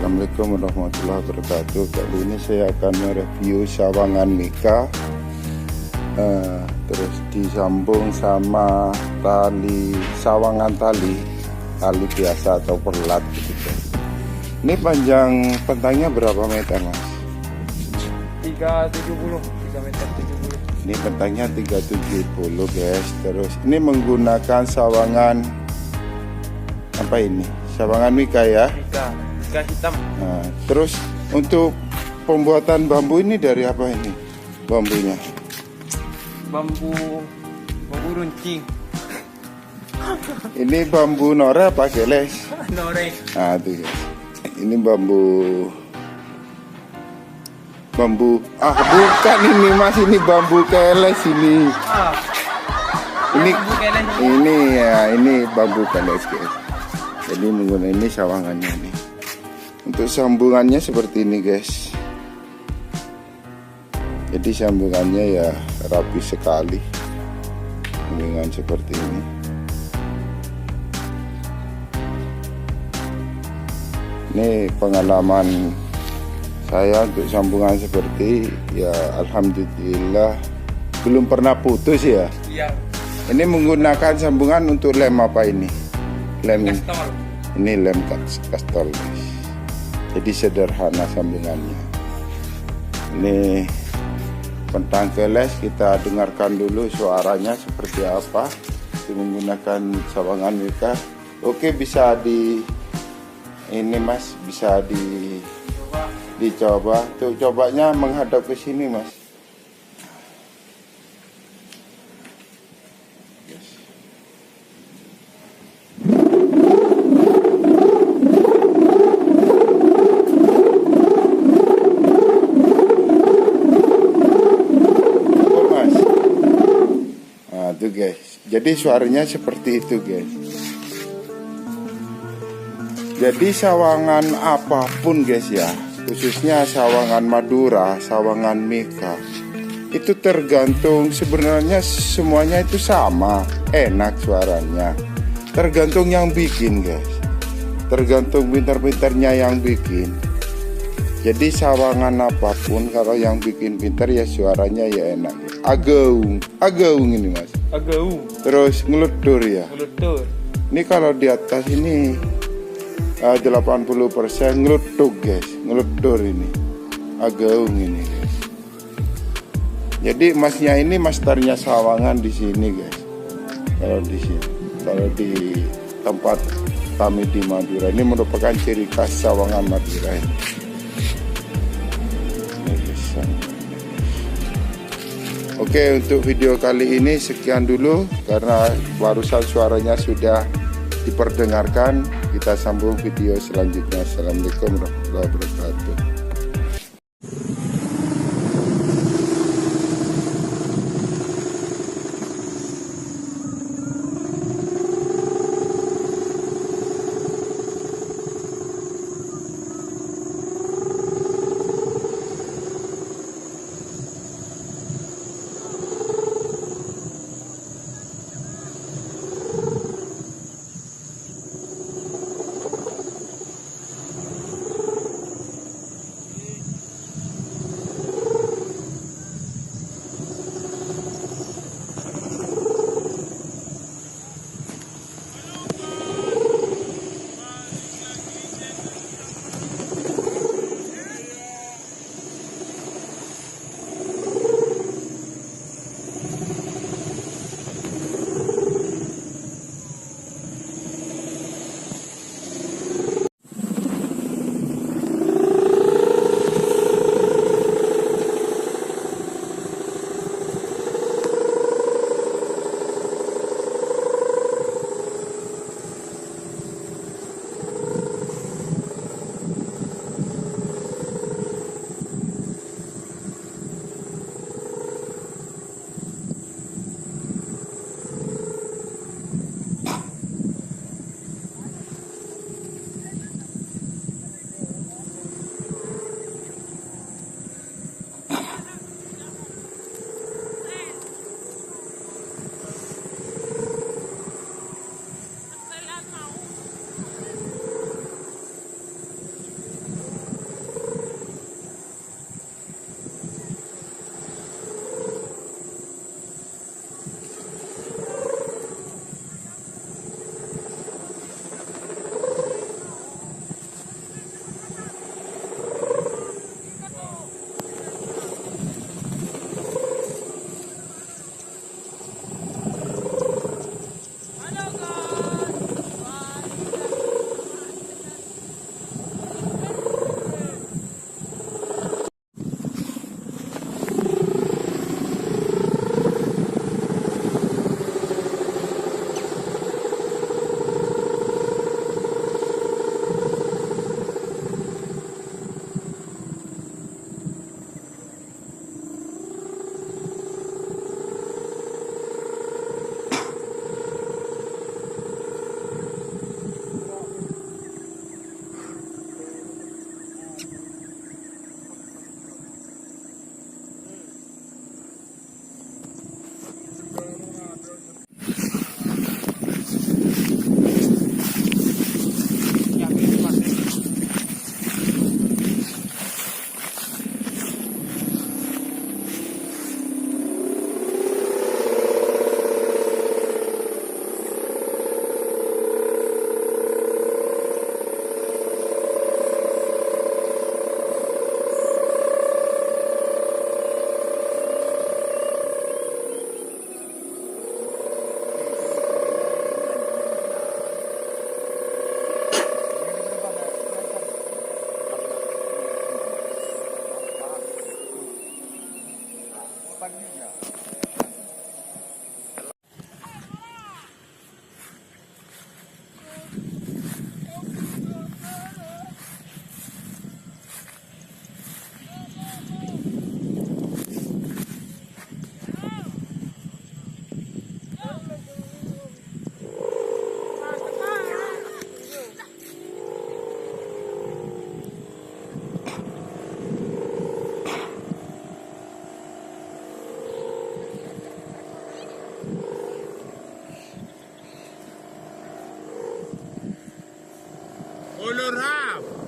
Assalamualaikum warahmatullahi wabarakatuh. Kali ini saya akan mereview sawangan mika, terus disambung sama sawangan tali biasa atau perlat gitu. Ini panjang pentangnya berapa meter, Mas? 3,70 meter 70. Ini pentangnya 3,70 guys. Terus ini menggunakan sawangan apa ini? Sawangan mika ya? Mika hitam. Nah, terus untuk pembuatan bambu ini dari apa ini? Bambunya? Bambu runcing. Ini bambu nora apa geles? Noreng. Nah, itu guys. Ini bambu bukan ini Mas, ini bambu keles ini. Ini bambu keles guys. Jadi menggunakan ini sawangannya nih. Untuk sambungannya seperti ini guys. Jadi sambungannya ya rapi sekali. Dengan seperti ini. Ini pengalaman saya untuk sambungan seperti ya, alhamdulillah belum pernah putus ya. Iya. Ini menggunakan sambungan untuk lem apa ini? Lem Kastol. Ini lem kastol guys. Jadi sederhana sambungannya. Ini pentang keles, kita dengarkan dulu suaranya seperti apa. Itu menggunakan sawangan mika. Oke, bisa ini Mas, bisa dicoba. Tuh, cobanya menghadap ke sini Mas. Oh, Mas. Nah, tuh guys. Jadi suaranya seperti itu guys. Jadi sawangan apapun guys ya, khususnya sawangan Madura, sawangan mika, itu tergantung, sebenarnya semuanya itu sama, enak suaranya. Tergantung yang bikin guys, tergantung pintar-pintarnya yang bikin. Jadi sawangan apapun kalau yang bikin pintar ya suaranya ya enak. Agaung ini Mas. Agaung. Terus ngeludur ya. Ngeludur. Ini kalau di atas ini 80% ngelutuk guys, ngeludur ini, agaung ini guys. Jadi masnya ini masternya sawangan di sini guys. Kalau di sini, kalau di tempat kami di Madura, ini merupakan ciri khas sawangan Madura ini. Oke, untuk video kali ini sekian dulu karena barusan suaranya sudah diperdengarkan. Kita sambung video selanjutnya. Assalamualaikum warahmatullahi wabarakatuh. Mantap.